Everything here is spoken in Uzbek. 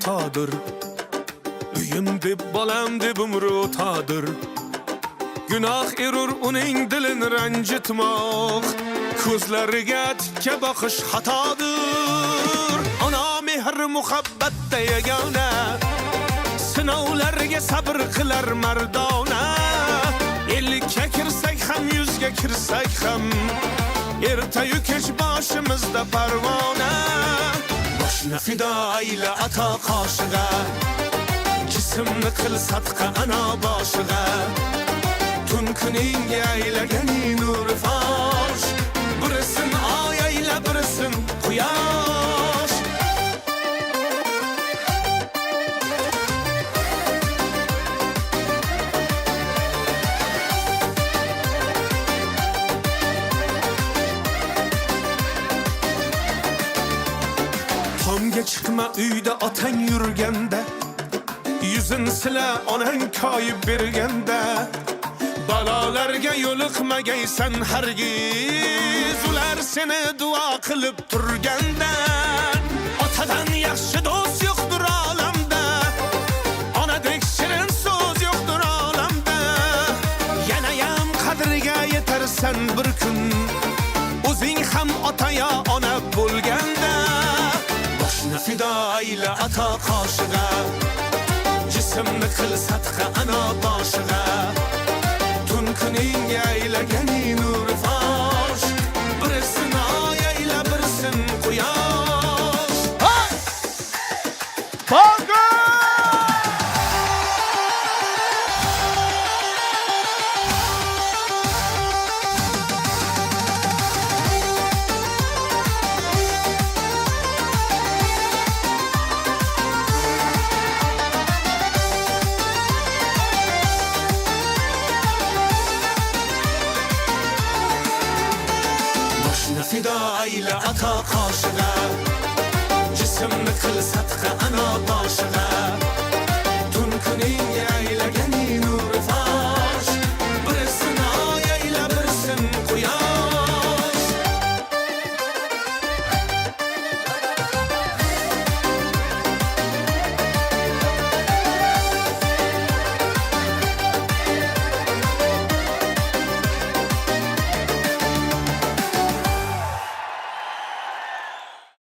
xatodir. Uyim deb bolam deb umri o'tadir. Gunoh erur uning dilini ranjitmoq, ko'zlariga tikka boqish xatodir. Ona mehr muhabbatda yagona, sinovlarga sabr qilar mardona. Ellikka kirsak ham, yuzga kirsak ham, ertayu kech boshimizda parvona. Boshni fido ayla ato qoshig'a, jismni qil sadqa ana boshig'a. Tun kuning aylagani nur fosh, birisin oy ayla birisin quyosh. Tomga chiqma uyda otang yurganda, yuzin sila onang koyib berganda. Balolarga yo'liqmagaysan hargiz, ular seni duo qilib turganda. Otadan yaxshi do'st yo'qdir olamda, onadek shirin so'z yo'qdir olamda. Yanayam qadriga yetarsan bir kun, o'zing ham ota yo ona bo'lganda. Boshni fido ayla ato qoshig'a, jismni qil sadqa ana boshig'a. Tun kuning aylagani nur fosh, birisin oy ayla birisin quyosh. Boga! Fido ayla ato qoshig'a,